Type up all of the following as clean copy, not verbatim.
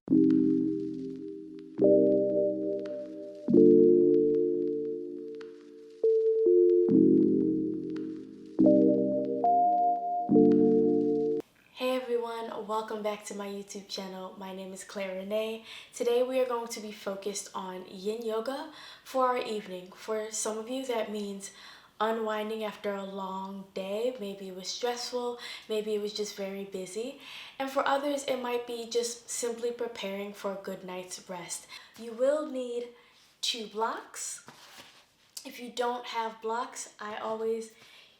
Hey everyone, welcome back to my YouTube channel. My name is Claire Renee. Today we are going to be focused on Yin Yoga for our evening. For some of you that means unwinding after a long day. Maybe it was stressful, maybe it was just very busy. And for others it might be just simply preparing for a good night's rest. You will need 2 blocks. If you don't have blocks, I always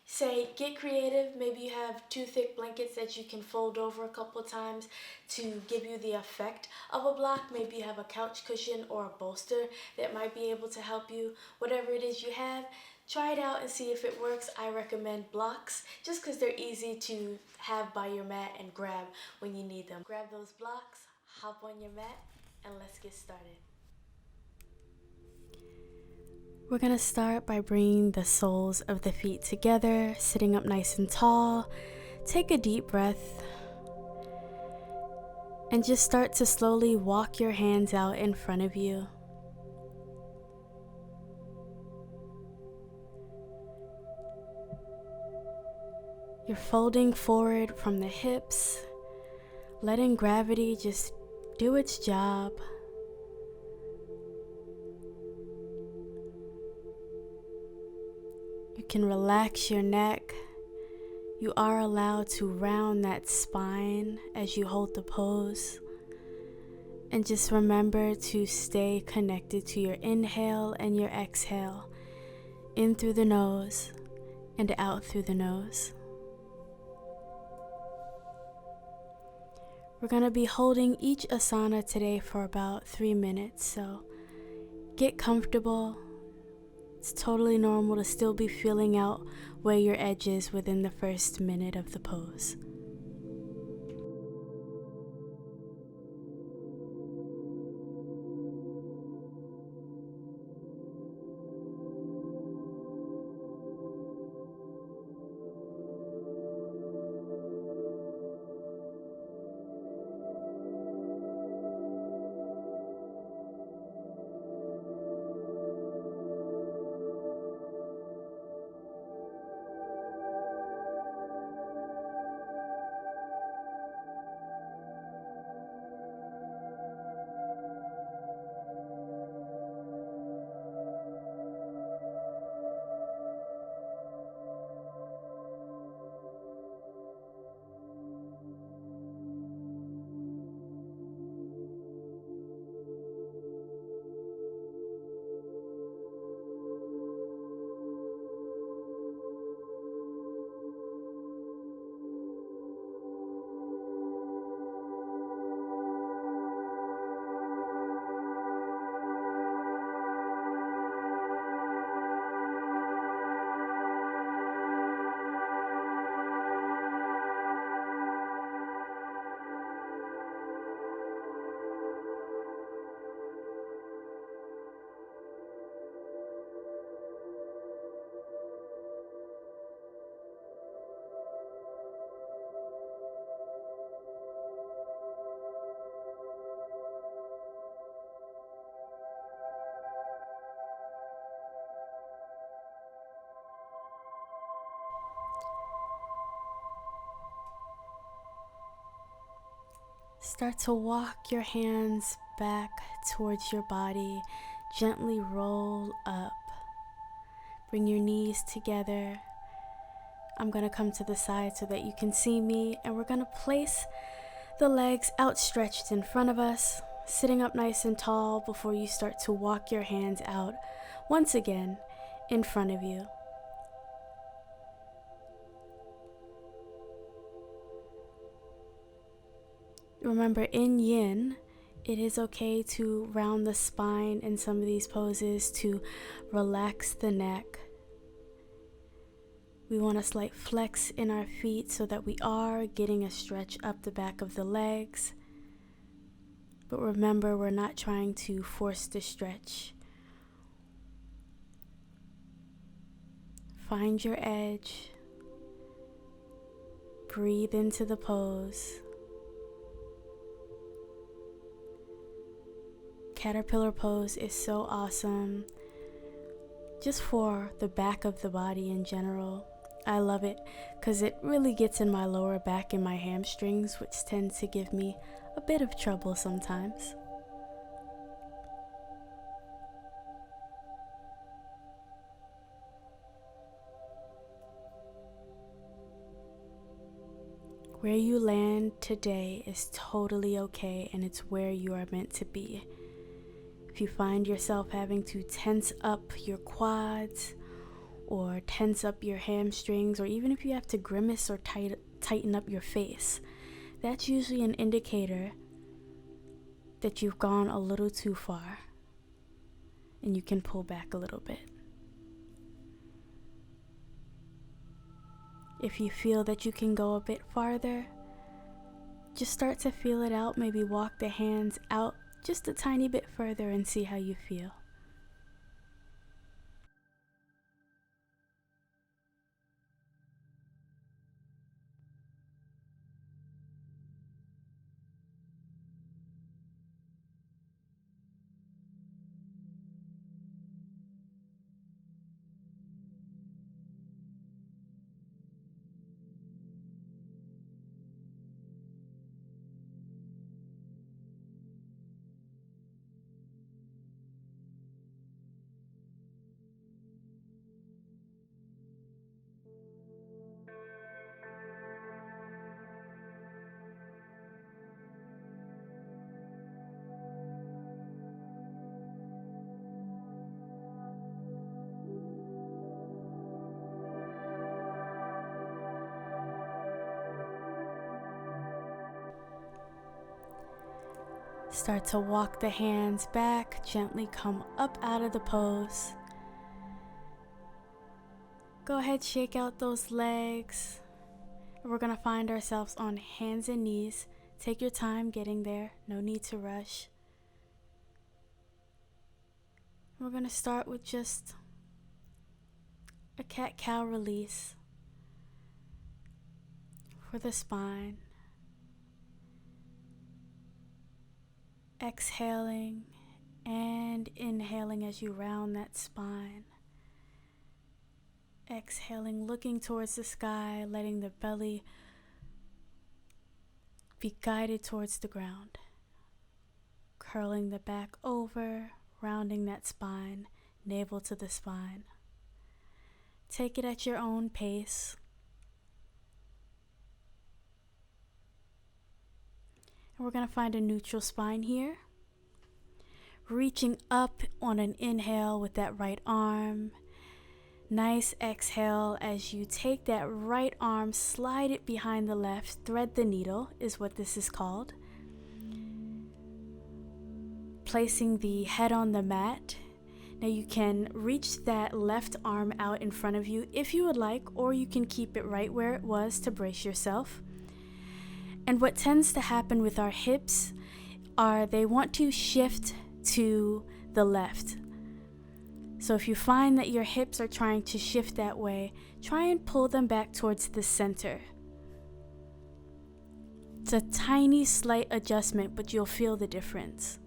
say get creative. Maybe you have 2 thick blankets that you can fold over a couple of times to give you the effect of a block. Maybe you have a couch cushion or a bolster that might be able to help you. Whatever it is you have, try it out and see if it works. I recommend blocks just because they're easy to have by your mat and grab when you need them. Grab those blocks, hop on your mat, and let's get started. We're going to start by bringing the soles of the feet together, sitting up nice and tall. Take a deep breath and just start to slowly walk your hands out in front of you. You're folding forward from the hips, letting gravity just do its job. You can relax your neck. You are allowed to round that spine as you hold the pose. And just remember to stay connected to your inhale and your exhale. In through the nose and out through the nose. We're going to be holding each asana today for about 3 minutes, so get comfortable. It's totally normal to still be feeling out where your edge is within the first minute of the pose. Start to walk your hands back towards your body. Gently roll up. Bring your knees together. I'm going to come to the side so that you can see me, and we're going to place the legs outstretched in front of us, sitting up nice and tall before you start to walk your hands out once again in front of you. Remember, in Yin, it is okay to round the spine in some of these poses, to relax the neck. We want a slight flex in our feet so that we are getting a stretch up the back of the legs. But remember, we're not trying to force the stretch. Find your edge. Breathe into the pose. caterpillar pose is so awesome just for the back of the body in general. I love it because it really gets in my lower back and my hamstrings, which tends to give me a bit of trouble sometimes. Where you land today is totally okay, and it's where you are meant to be. If you find yourself having to tense up your quads or tense up your hamstrings, or even if you have to grimace or tighten up your face, that's usually an indicator that you've gone a little too far and you can pull back a little bit. If you feel that you can go a bit farther, just start to feel it out. Maybe walk the hands out just a tiny bit further and see how you feel. Start to walk the hands back, gently come up out of the pose. Go ahead, shake out those legs. We're gonna find ourselves on hands and knees. Take your time getting there, no need to rush. We're gonna start with just a cat-cow release for the spine. Exhaling and inhaling as you round that spine. Exhaling, looking towards the sky, letting the belly be guided towards the ground. Curling the back over, rounding that spine, navel to the spine. Take it at your own pace. And we're going to find a neutral spine here. Reaching up on an inhale with that right arm. Nice exhale as you take that right arm, slide it behind the left. Thread the needle is what this is called. Placing the head on the mat. Now you can reach that left arm out in front of you if you would like, or you can keep it right where it was to brace yourself. And what tends to happen with our hips are they want to shift to the left. So if you find that your hips are trying to shift that way, try and pull them back towards the center. It's a tiny, slight adjustment, but you'll feel the difference.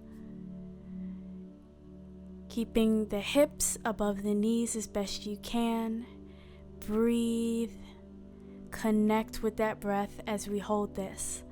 Keeping the hips above the knees as best you can. Breathe. Connect with that breath as we hold this.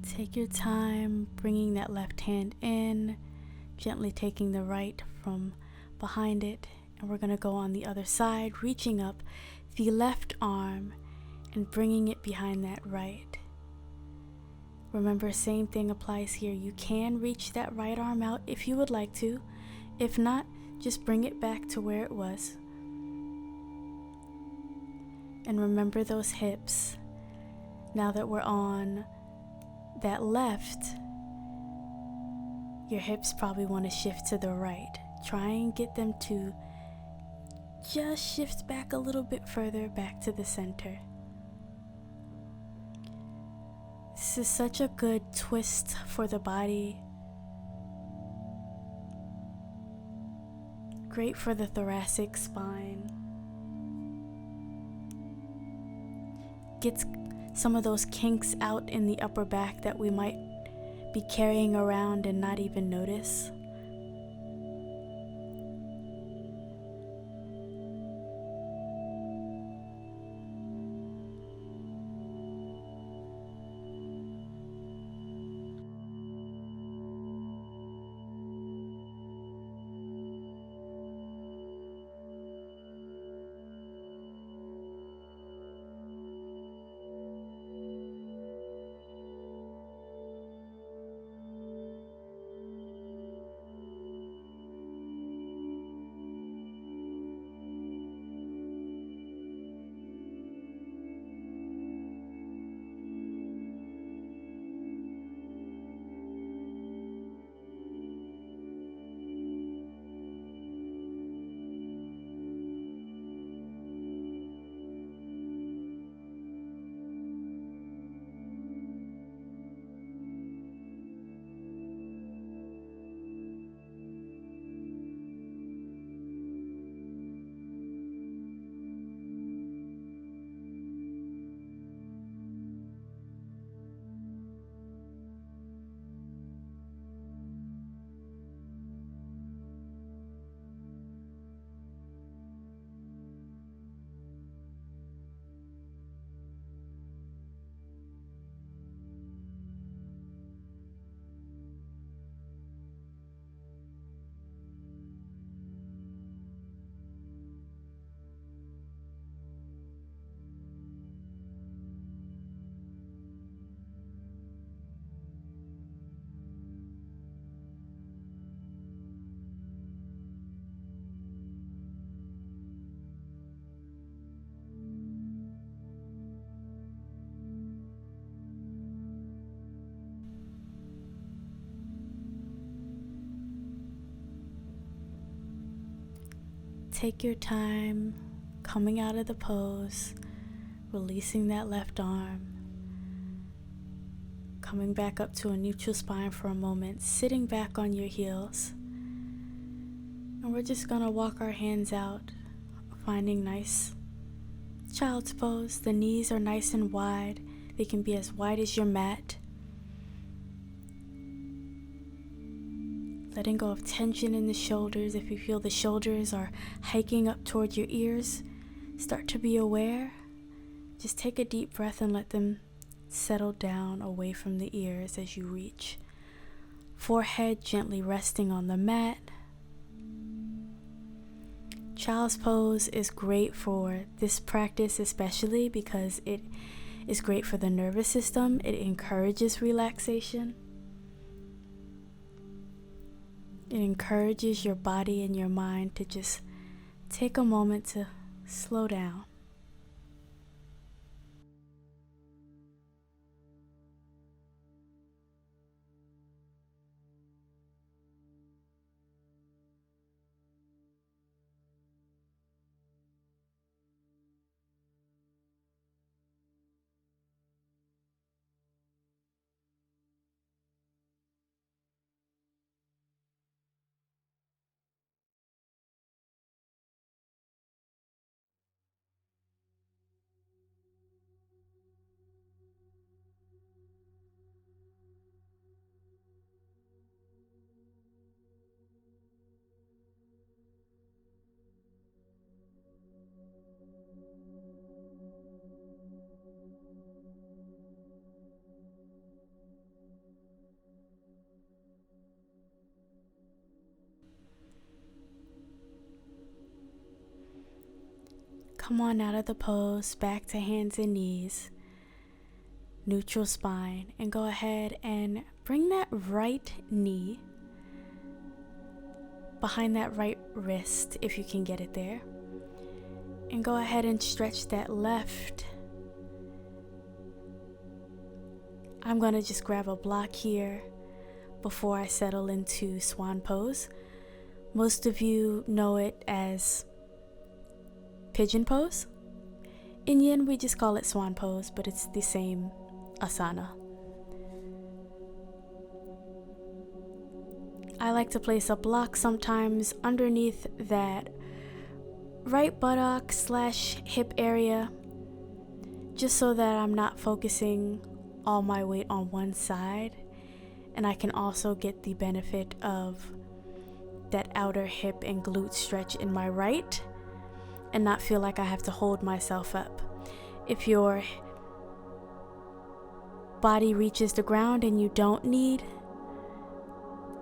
Take your time bringing that left hand in, gently taking the right from behind it, and we're going to go on the other side, reaching up the left arm and bringing it behind that right. Remember, same thing applies here. You can reach that right arm out if you would like to. If not, just bring it back to where it was. And remember those hips. Now that we're on that left, your hips probably want to shift to the right. Try and get them to just shift back a little bit further back to the center. This is such a good twist for the body. Great for the thoracic spine. Gets some of those kinks out in the upper back that we might be carrying around and not even notice. Take your time coming out of the pose, releasing that left arm, coming back up to a neutral spine for a moment, sitting back on your heels. And we're just gonna walk our hands out, finding nice child's pose. The knees are nice and wide. They can be as wide as your mat. Letting go of tension in the shoulders. If you feel the shoulders are hiking up towards your ears, start to be aware. Just take a deep breath and let them settle down away from the ears as you reach. Forehead gently resting on the mat. Child's pose is great for this practice, especially because it is great for the nervous system. It encourages relaxation. It encourages your body and your mind to just take a moment to slow down. come on out of the pose, back to hands and knees, neutral spine, and go ahead and bring that right knee behind that right wrist if you can get it there. And go ahead and stretch that left. I'm going to just grab a block here before I settle into swan pose. Most of you know it as pigeon pose. In Yin, we just call it swan pose, but it's the same asana. I like to place a block sometimes underneath that right buttock / hip area, just so that I'm not focusing all my weight on one side, and I can also get the benefit of that outer hip and glute stretch in my right and not feel like I have to hold myself up. If your body reaches the ground and you don't need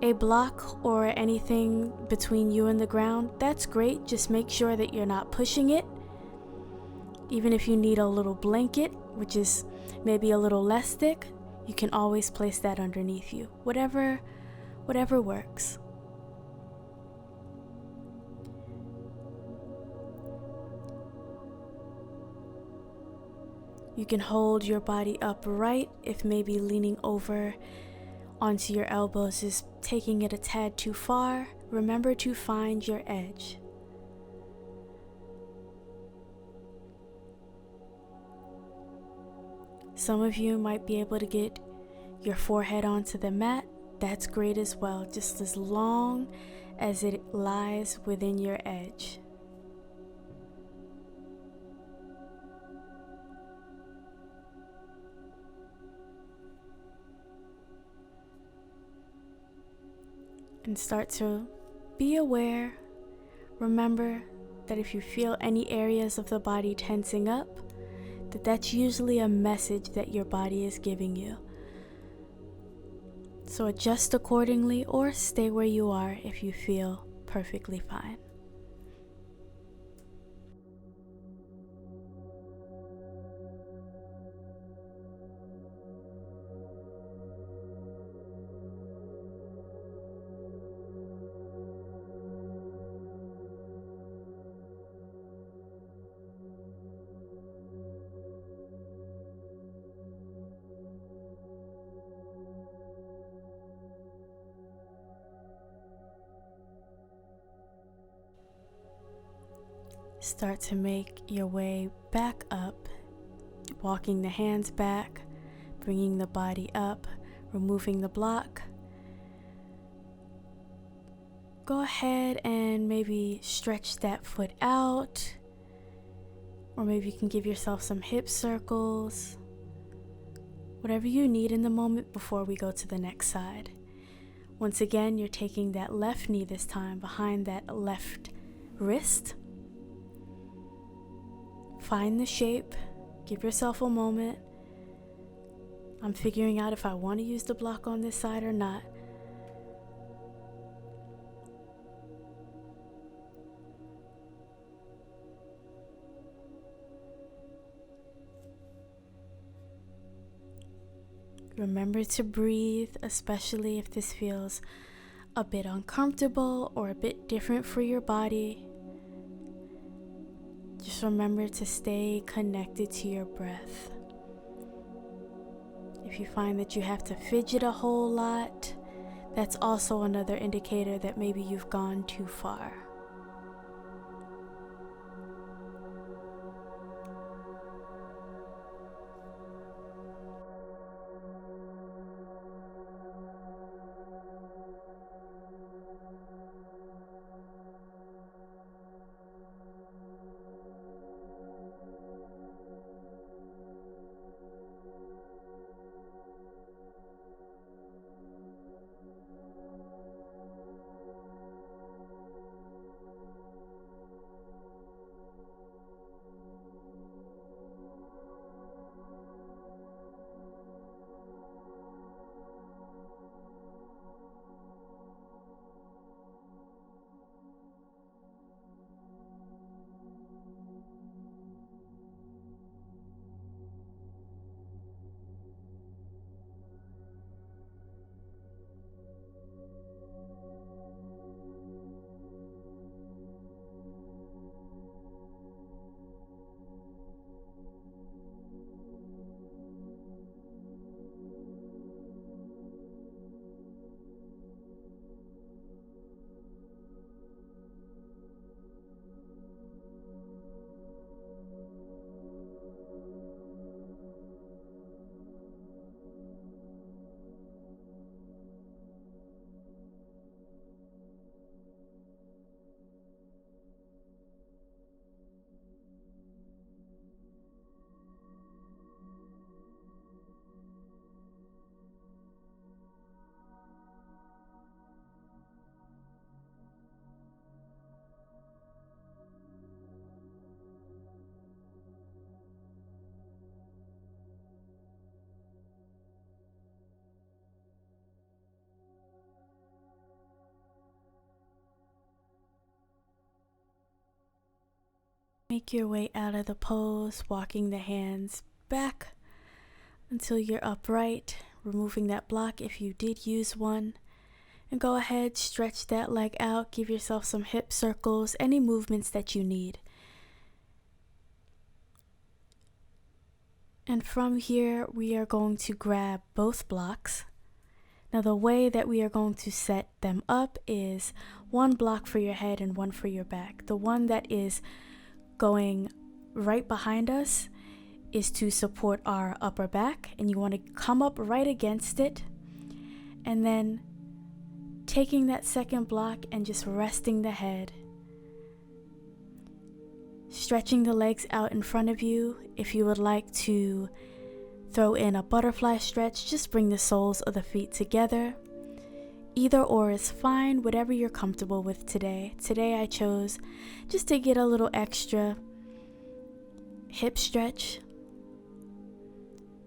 a block or anything between you and the ground, that's great. Just make sure that you're not pushing it. Even if you need a little blanket, which is maybe a little less thick, you can always place that underneath you. Whatever works. You can hold your body upright if maybe leaning over onto your elbows is taking it a tad too far. Remember to find your edge. Some of you might be able to get your forehead onto the mat. That's great as well, just as long as it lies within your edge. And start to be aware. Remember that if you feel any areas of the body tensing up, that's usually a message that your body is giving you. So adjust accordingly or stay where you are if you feel perfectly fine. Start to make your way back up, walking the hands back, bringing the body up, removing the block. Go ahead and maybe stretch that foot out, or maybe you can give yourself some hip circles. Whatever you need in the moment before we go to the next side. Once again, you're taking that left knee this time behind that left wrist. Find the shape, give yourself a moment. I'm figuring out if I want to use the block on this side or not. Remember to breathe, especially if this feels a bit uncomfortable or a bit different for your body. Just remember to stay connected to your breath. If you find that you have to fidget a whole lot, that's also another indicator that maybe you've gone too far. Make your way out of the pose, walking the hands back until you're upright, removing that block if you did use one. And go ahead, stretch that leg out, give yourself some hip circles, any movements that you need. And from here, we are going to grab both blocks. Now the way that we are going to set them up is one block for your head and one for your back. The one that is going right behind us is to support our upper back, and you want to come up right against it, and then taking that second block and just resting the head, stretching the legs out in front of you. If you would like to throw in a butterfly stretch, just bring the soles of the feet together. Either or is fine, whatever you're comfortable with today. Today I chose just to get a little extra hip stretch.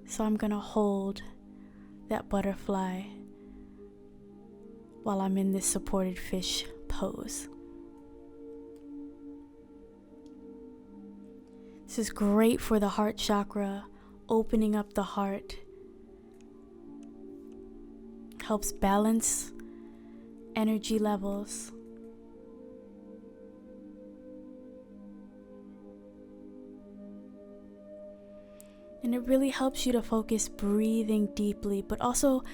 So I'm gonna hold that butterfly while I'm in this supported fish pose. This is great for the heart chakra, opening up the heart. Helps balance energy levels. And it really helps you to focus breathing deeply, but also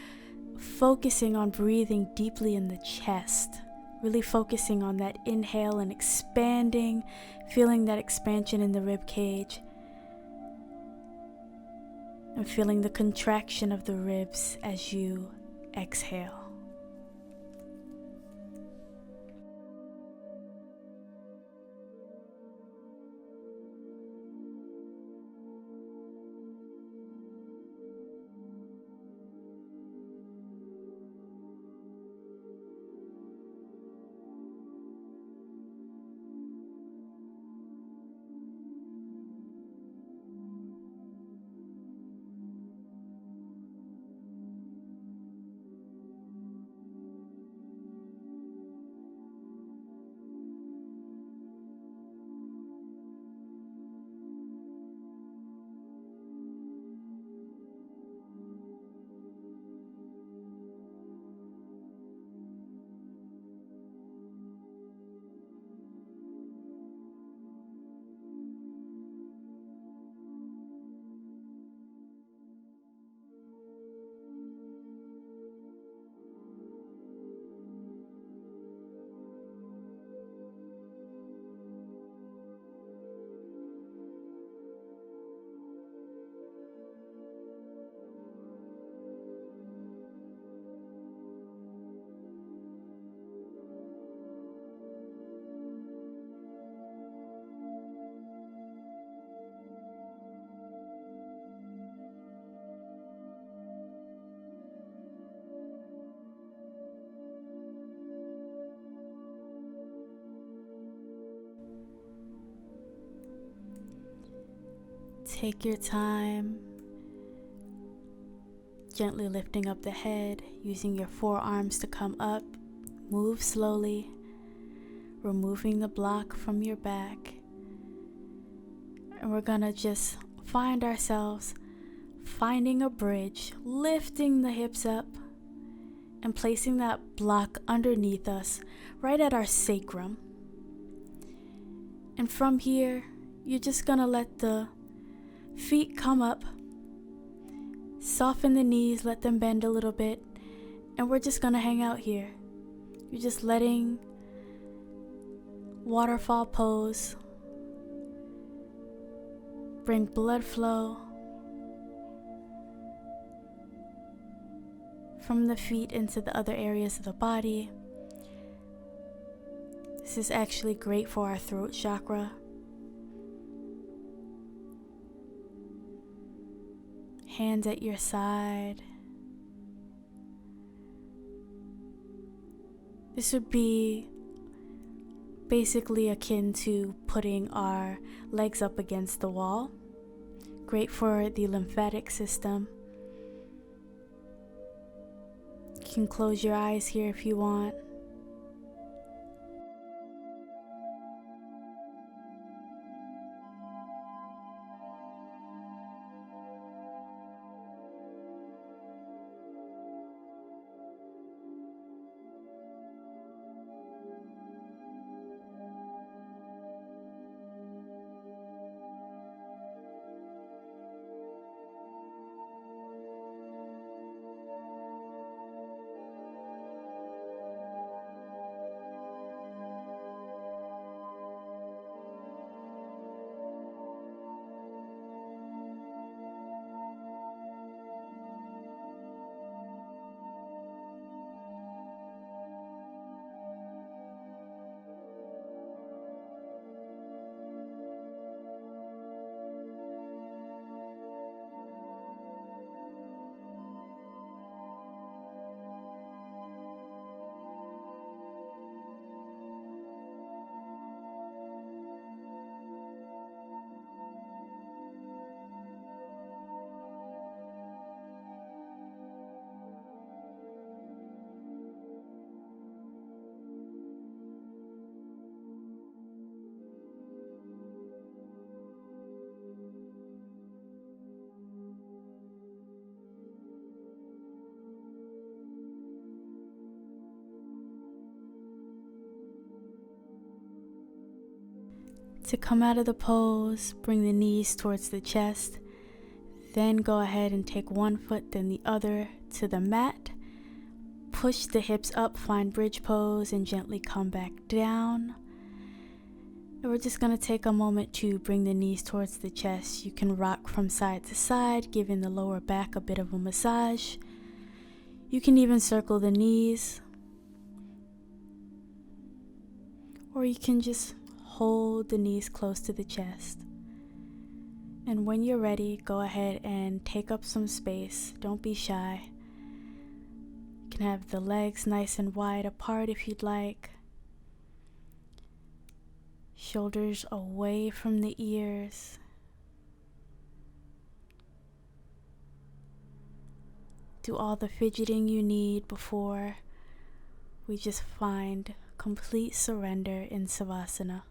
focusing on breathing deeply in the chest. Really focusing on that inhale and expanding, feeling that expansion in the rib cage. And feeling the contraction of the ribs as you exhale. Take your time, gently lifting up the head, using your forearms to come up. Move slowly, removing the block from your back. And we're gonna just find ourselves finding a bridge, lifting the hips up and placing that block underneath us, right at our sacrum. And from here, you're just gonna let the feet come up, soften the knees, let them bend a little bit, and we're just gonna hang out here. You're just letting waterfall pose bring blood flow from the feet into the other areas of the body. This is actually great for our throat chakra. Hands at your side. This would be basically akin to putting our legs up against the wall. Great for the lymphatic system. You can close your eyes here if you want. To come out of the pose, bring the knees towards the chest. Then go ahead and take one foot, then the other to the mat. Push the hips up, find bridge pose, and gently come back down. And we're just going to take a moment to bring the knees towards the chest. You can rock from side to side, giving the lower back a bit of a massage. You can even circle the knees. Or you can just hold the knees close to the chest. And when you're ready, go ahead and take up some space. Don't be shy. You can have the legs nice and wide apart if you'd like. Shoulders away from the ears. Do all the fidgeting you need before we just find complete surrender in Savasana.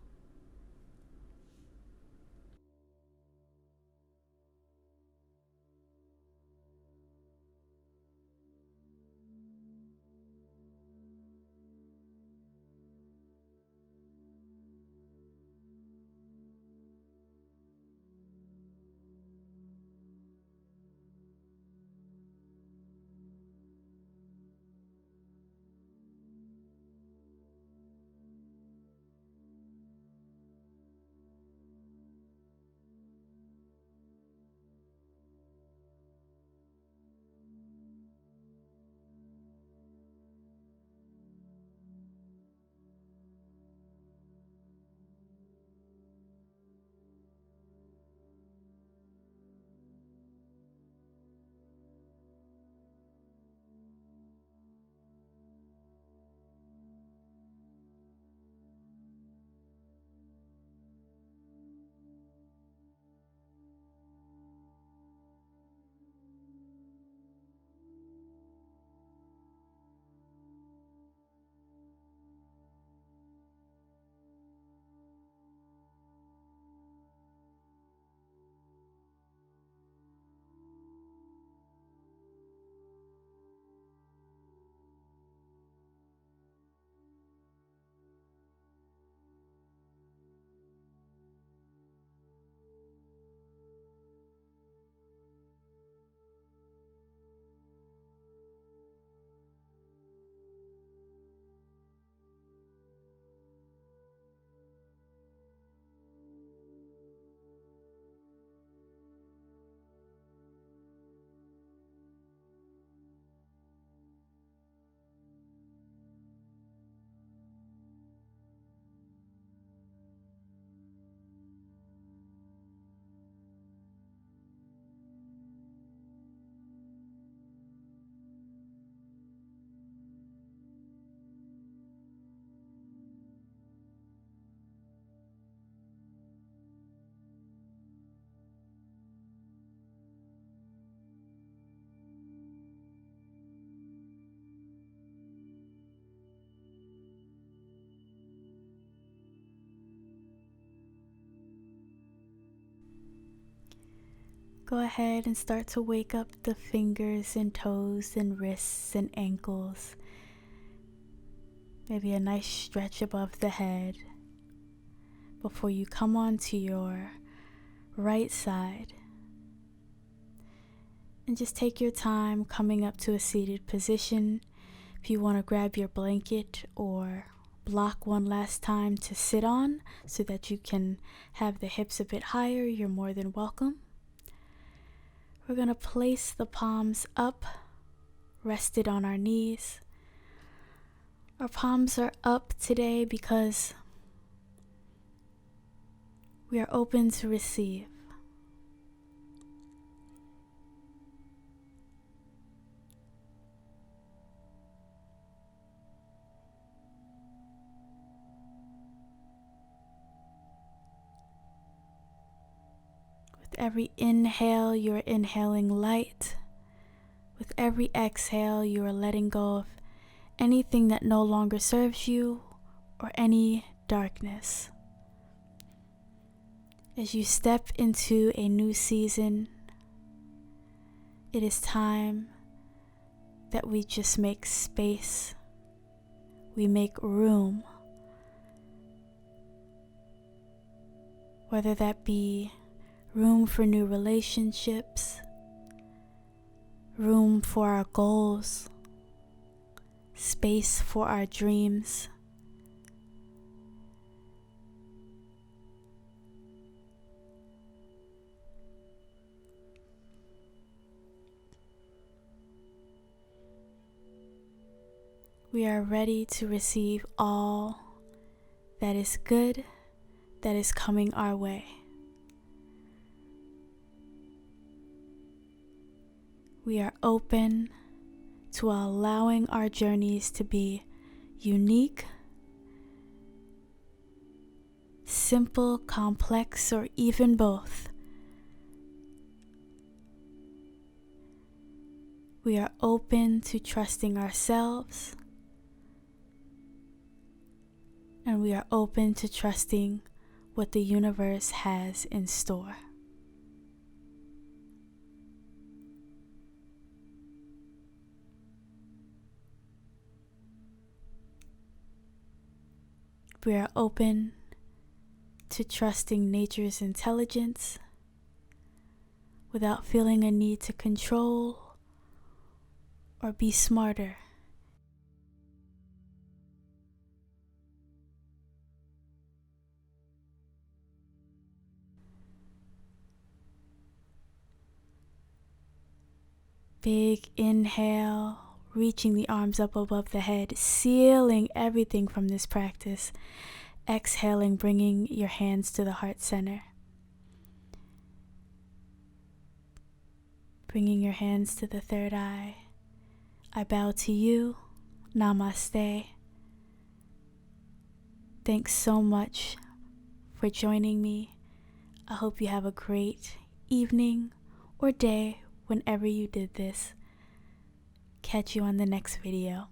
Go ahead and start to wake up the fingers and toes and wrists and ankles. Maybe a nice stretch above the head before you come onto your right side. And just take your time coming up to a seated position. If you want to grab your blanket or block one last time to sit on so that you can have the hips a bit higher, you're more than welcome. We're going to place the palms up, rested on our knees. Our palms are up today because we are open to receive. With every inhale, you are inhaling light. With every exhale, you are letting go of anything that no longer serves you or any darkness. As you step into a new season, it is time that we just make space. We make room whether that be room for new relationships, room for our goals, space for our dreams. We are ready to receive all that is good that is coming our way. We are open to allowing our journeys to be unique, simple, complex, or even both. We are open to trusting ourselves, and we are open to trusting what the universe has in store. We are open to trusting nature's intelligence without feeling a need to control or be smarter. Big inhale, reaching the arms up above the head, sealing everything from this practice. Exhaling, bringing your hands to the heart center. Bringing your hands to the third eye. I bow to you. Namaste. Thanks so much for joining me. I hope you have a great evening or day whenever you did this. Catch you on the next video.